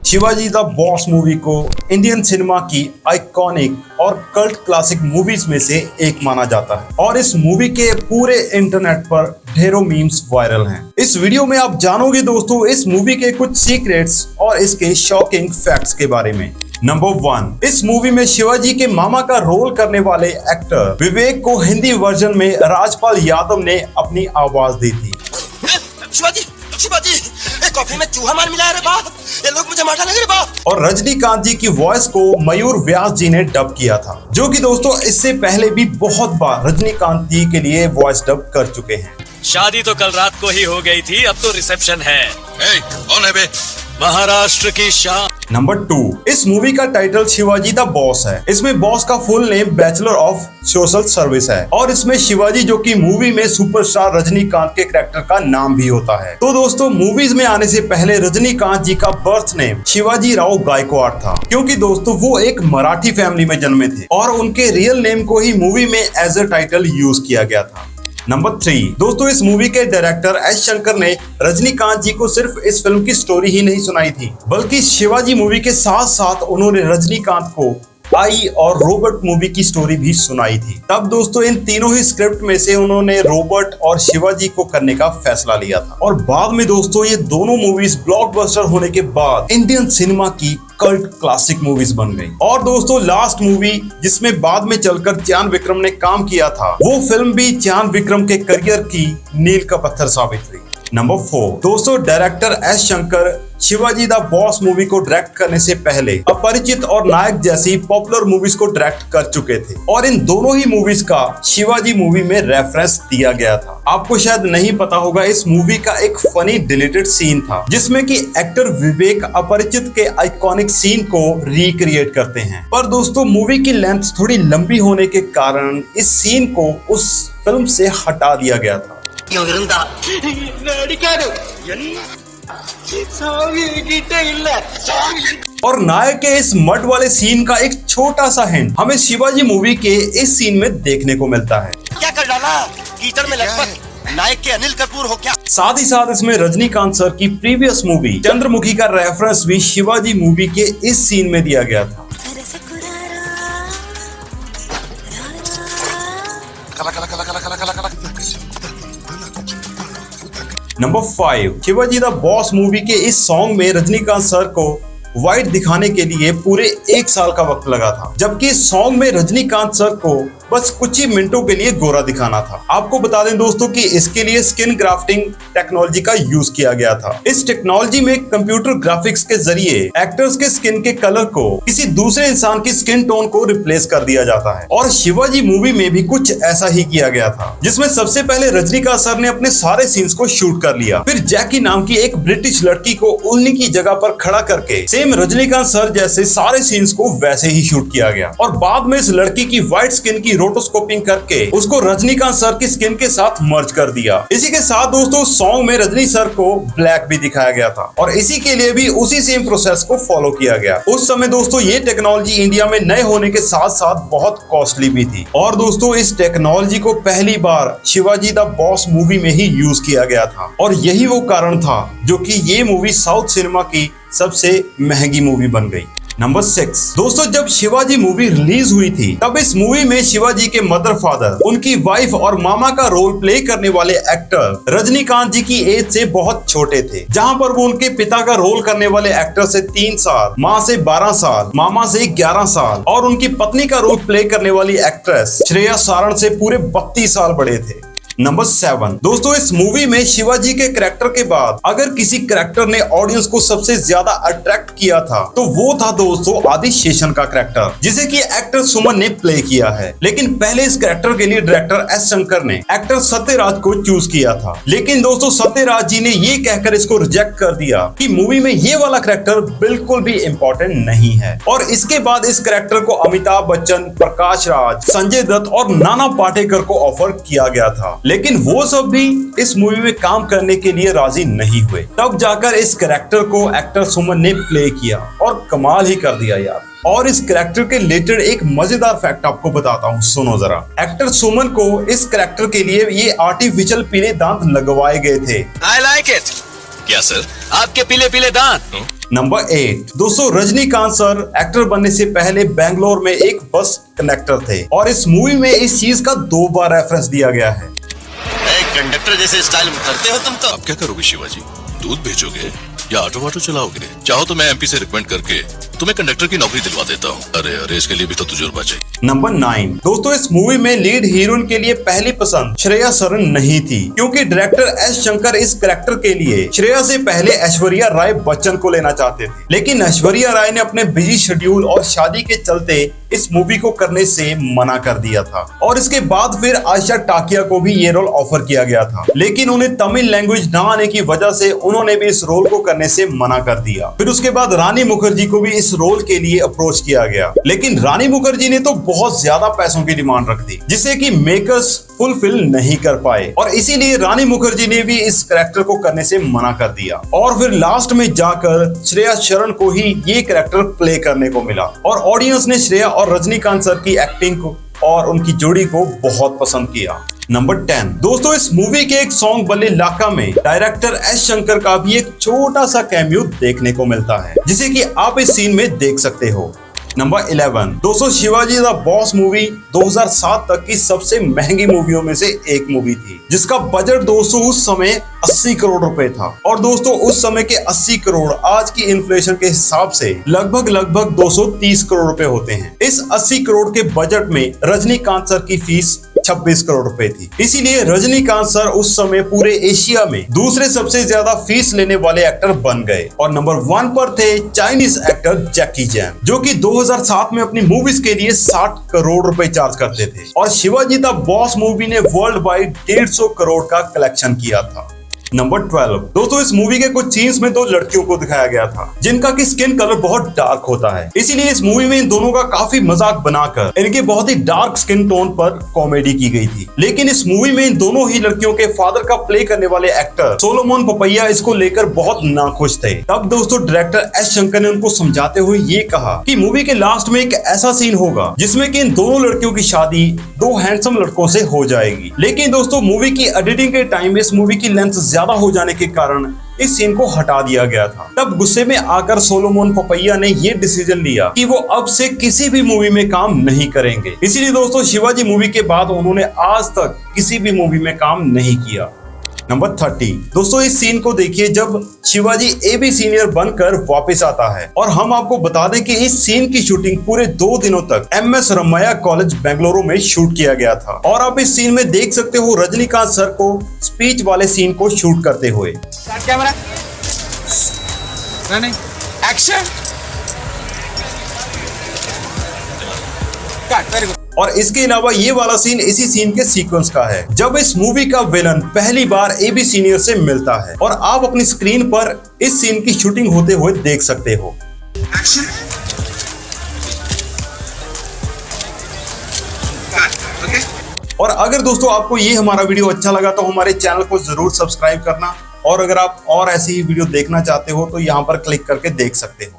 Shivaji the boss movie को Indian cinema की iconic और कल्ट क्लासिक मूवीज में से एक माना जाता है और इस मूवी के पूरे इंटरनेट पर ढेरों मीम्स वायरल हैं। इस वीडियो में आप जानोगे दोस्तों इस मूवी के कुछ सीक्रेट्स और इसके शॉकिंग फैक्ट्स के बारे में। नंबर 1, इस मूवी में शिवाजी के मामा का रोल करने वाले एक्टर विवेक को हिंदी वर्जन में राजपाल यादव ने अपनी आवाज दी थी। शिवाजी कॉफी में चूहा मार मिला रे बाप, ये लोग मुझे मार डालेंगे रे बाप। और रजनीकांत जी की वॉइस को मयूर व्यास जी ने डब किया था, जो कि दोस्तों इससे पहले भी बहुत बार रजनीकांत जी के लिए वॉइस डब कर चुके हैं। शादी तो कल रात को ही हो गई थी, अब तो रिसेप्शन है। कौन है बे? महाराष्ट्र की शान। नंबर 2, इस मूवी का टाइटल शिवाजी द बॉस है। इसमें बॉस का full name bachelor of social service है और इसमें शिवाजी जो कि मूवी में सुपरस्टार रजनीकांत के कैरेक्टर का नाम भी होता है। तो दोस्तों मूवीज में आने से पहले रजनीकांत जी का बर्थ नेम शिवाजी राव गायकवाड़ था, क्योंकि दोस्तों वो एक मराठी फैमिली में जन्मे थे और उनके रियल नेम को ही मूवी में एज अ टाइटल यूज किया गया था। नंबर 3, दोस्तों इस मूवी के डायरेक्टर एस शंकर ने रजनीकांत जी को सिर्फ इस फिल्म की स्टोरी ही नहीं सुनाई थी, बल्कि शिवाजी मूवी के साथ साथ उन्होंने रजनीकांत को आई और रोबोट मूवी की स्टोरी भी सुनाई थी। तब दोस्तों इन तीनों ही स्क्रिप्ट में से उन्होंने रोबोट और शिवाजी को करने का फैसला लिया था और बाद में दोस्तों ये दोनों मूवीज ब्लॉकबस्टर होने के बाद इंडियन सिनेमा की कल्ट क्लासिक मूवीज बन गई। और दोस्तों लास्ट मूवी जिसमें बाद में चलकर चांद विक्रम ने काम किया था, वो फिल्म भी चांद विक्रम के करियर की मील का पत्थर साबित हुई। नंबर 4, दोस्तों director S Shankar Shivaji the boss movie को डायरेक्ट करने से पहले अपरिचित और नायक जैसी पॉपुलर मूवीज को डायरेक्ट कर चुके थे और इन दोनों ही मूवीज का शिवाजी मूवी में रेफरेंस दिया गया था। आपको शायद नहीं पता होगा, इस मूवी का एक फनी डिलीटेड सीन था जिसमें कि एक्टर विवेक अपरिचित के आइकॉनिक सीन को रिक्रिएट करते हैं, पर दोस्तों मूवी की लेंथ थोड़ी लंबी होने के कारण इस सीन को उस फिल्म से हटा दिया गया था। और नायक के इस मड वाले सीन का एक छोटा सा हिंट हमें शिवाजी मूवी के इस सीन में देखने को मिलता है। क्या कर डाला कीचड़ में लटपट, नायक के अनिल कपूर हो क्या? साथ ही साथ इसमें रजनीकांत सर की प्रीवियस मूवी चंद्रमुखी का रेफरेंस भी शिवाजी मूवी के इस सीन में दिया गया था। Number 5, Shivaji the boss movie के इस सॉन्ग में रजनीकांत सर को व्हाइट दिखाने के लिए पूरे 1 साल का वक्त लगा था, जबकि इस सॉन्ग में रजनीकांत सर को बस कुछ ही मिनटों के लिए गोरा दिखाना था। आपको बता दें दोस्तों कि इसके लिए स्किन ग्राफ्टिंग टेक्नोलॉजी का यूज किया गया था। इस टेक्नोलॉजी में कंप्यूटर ग्राफिक्स के जरिए एक्टर्स के स्किन के कलर को किसी दूसरे इंसान की स्किन टोन को रिप्लेस कर दिया जाता है और शिवाजी मूवी में भी कुछ ऐसा ही किया गया था, जिसमें सबसे पहले रजनीकांत सर ने अपने सारे सीन्स को शूट कर लिया, फिर जैकी नाम की एक ब्रिटिश लड़की को उन्हीं की जगह पर खड़ा करके सेम रजनीकांत सर जैसे सारे सीन्स को वैसे ही शूट किया गया और बाद में इस लड़की की व्हाइट स्किन की रोटोस्कोपिंग करके उसको रजनीकांत सर की स्किन के साथ मर्ज कर दिया। इसी के साथ दोस्तों सॉन्ग में रजनी सर को ब्लैक भी दिखाया गया था और इसी के लिए भी उसी सेम प्रोसेस को फॉलो किया गया। उस समय दोस्तों ये टेक्नोलॉजी इंडिया में नए होने के साथ साथ बहुत कॉस्टली भी थी और दोस्तों इस टेक्नोलॉजी को पहली बार शिवाजी द बॉस मूवी में ही यूज किया गया था और यही वो कारण था जो कि ये मूवी साउथ सिनेमा की सबसे महंगी मूवी बन गई। नंबर 6, दोस्तों जब शिवाजी मूवी रिलीज हुई थी तब इस मूवी में शिवाजी के मदर फादर, उनकी वाइफ और मामा का रोल प्ले करने वाले एक्टर रजनीकांत जी की एज से बहुत छोटे थे, जहां पर वो उनके पिता का रोल करने वाले एक्टर से 3 साल, माँ से 12 साल, मामा से 11 साल और उनकी पत्नी का रोल प्ले करने वाली एक्ट्रेस श्रेया सारण से पूरे 32 साल बड़े थे। नंबर 7, दोस्तों इस मूवी में शिवाजी के कैरेक्टर के बाद अगर किसी कैरेक्टर ने ऑडियंस को सबसे ज्यादा अट्रैक्ट किया था तो वो था दोस्तों आदि शेषन का कैरेक्टर, जिसे कि एक्टर सुमन ने प्ले किया है। लेकिन पहले इस कैरेक्टर के लिए डायरेक्टर एस शंकर ने एक्टर सत्यराज को चूज किया था, लेकिन दोस्तों सत्यराज जी ने ये कहकर इसको रिजेक्ट कर दिया कि मूवी में ये वाला कैरेक्टर बिल्कुल भी इम्पोर्टेंट नहीं है और इसके बाद इस कैरेक्टर को अमिताभ बच्चन, प्रकाश राज, संजय दत्त और नाना पाटेकर को ऑफर किया गया था, लेकिन वो सब भी इस मूवी में काम करने के लिए राजी नहीं हुए। तब जाकर इस कैरेक्टर को एक्टर सुमन ने प्ले किया और कमाल ही कर दिया यार। और इस कैरेक्टर के रिलेटेड एक मजेदार फैक्ट आपको बताता हूँ, सुनो जरा। एक्टर सुमन को इस कैरेक्टर के लिए ये आर्टिफिशियल पीले दांत लगवाए गए थे। I like it. क्या सर? आपके पीले पीले दांत। नंबर 8 दोस्तों, रजनीकांत सर एक्टर बनने से पहले बेंगलोर में एक बस कंडक्टर थे और इस मूवी में इस चीज का 2 बार रेफरेंस दिया गया है। कंडक्टर जैसे स्टाइल में करते हो तुम तो। अब क्या करोगे शिवाजी? दूध भेजोगे या ऑटो चलाओगे? चाहो तो मैं एमपी से रिकमेंड करके तुम्हें कंडक्टर की नौकरी दिलवा देता हूँ। अरे इसके लिए भी तो तजुर्बा चाहिए। नंबर 9 दोस्तों, इस मूवी में लीड हीरोइन के लिए पहली पसंद श्रेया सरन नहीं थी, क्योंकि डायरेक्टर एस शंकर इस कैरेक्टर के लिए श्रेया से पहले ऐश्वर्या राय बच्चन को लेना चाहते थे, लेकिन ऐश्वर्या राय ने अपने बिजी शेड्यूल और शादी के चलते इस मूवी को करने से मना कर दिया था और इसके बाद फिर आयशा टाकिया को भी ये रोल ऑफर किया गया था, लेकिन उन्हें तमिल लैंग्वेज ना आने की वजह से उन्होंने भी इस रोल को करने से मना कर दिया। फिर उसके बाद रानी मुखर्जी को भी इस रोल के लिए अप्रोच किया गया, लेकिन रानी मुखर्जी ने तो बहुत ज्यादा पैसों की डिमांड रख दी, जिसे कि मेकर्स फुलफिल नहीं कर पाए और इसीलिए रानी मुखर्जी ने भी इस कैरेक्टर को करने से मना कर दिया और फिर लास्ट में जाकर श्रेया शरण को ही ये कैरेक्टर प्ले करने को मिला और ऑडियंस ने श्रेया और रजनीकांत सर की एक्टिंग को और उनकी जोड़ी को बहुत पसंद किया। नंबर 10 दोस्तों, इस मूवी के एक सॉन्ग बल्ले लाका में डायरेक्टर एस शंकर का भी एक छोटा सा कैमियो देखने को मिलता है, जिसे कि आप इस सीन में देख सकते हो। नंबर 11 दोस्तों, शिवाजी द बॉस मूवी 2007 तक की सबसे महंगी मूवियों में से एक मूवी थी, जिसका बजट दोस्तों उस समय 80 करोड़ रुपए था और दोस्तों उस समय के 80 करोड़ आज की इन्फ्लेशन के हिसाब से लगभग 230 करोड़ रुपए होते हैं। इस 80 करोड़ के बजट में रजनीकांत सर की फीस 26 करोड़ रुपए थी, इसीलिए रजनीकांत सर उस समय पूरे एशिया में दूसरे सबसे ज्यादा फीस लेने वाले एक्टर बन गए और नंबर 1 पर थे चाइनीज एक्टर जैकी चैन, जो कि 2007 में अपनी मूवीज के लिए 60 करोड़ रुपए चार्ज करते थे और शिवाजी द बॉस मूवी ने वर्ल्ड वाइड 150 करोड़ का कलेक्शन किया था। नंबर 12 दोस्तों, इस मूवी के कुछ सीन्स में 2 लड़कियों को दिखाया गया था जिनका की स्किन कलर बहुत डार्क होता है, इसीलिए इस मूवी में इन दोनों का काफी मजाक बनाकर इनके बहुत ही डार्क स्किन टोन पर कॉमेडी की गई थी, लेकिन इस मूवी में इन दोनों ही लड़कियों के फादर का प्ले करने वाले एक्टर सोलोमन पपैया इसको लेकर बहुत नाखुश थे। तब दोस्तों डायरेक्टर एस शंकर ने उनको समझाते हुए ये कहा कि मूवी के लास्ट में एक ऐसा सीन होगा जिसमें कि इन दोनों लड़कियों की शादी 2 हैंडसम लड़कों से हो जाएगी, लेकिन दोस्तों मूवी की एडिटिंग के टाइम इस मूवी की लेंथ ज्यादा हो जाने के कारण इस सीन को हटा दिया गया था। तब गुस्से में आकर सोलोमन पपैया ने ये डिसीजन लिया कि वो अब से किसी भी मूवी में काम नहीं करेंगे, इसीलिए दोस्तों शिवाजी मूवी के बाद उन्होंने आज तक किसी भी मूवी में काम नहीं किया। नंबर 30 दोस्तों, इस सीन को देखिए जब शिवाजी एबी सीनियर बनकर वापस आता है और हम आपको बता दें कि इस सीन की शूटिंग पूरे 2 दिनों तक MS रमैया कॉलेज बेंगलुरु में शूट किया गया था और आप इस सीन में देख सकते हो रजनीकांत सर को स्पीच वाले सीन को शूट करते हुए। Camera running action cut, very good. और इसके अलावा ये वाला सीन इसी सीन के सीक्वेंस का है जब इस मूवी का विलन पहली बार एबी सीनियर से मिलता है और आप अपनी स्क्रीन पर इस सीन की शूटिंग होते हुए देख सकते हो। Action cut, okay. और अगर दोस्तों आपको ये हमारा वीडियो अच्छा लगा तो हमारे चैनल को जरूर सब्सक्राइब करना और अगर आप और ऐसी वीडियो देखना चाहते हो तो यहाँ पर क्लिक करके देख सकते हो।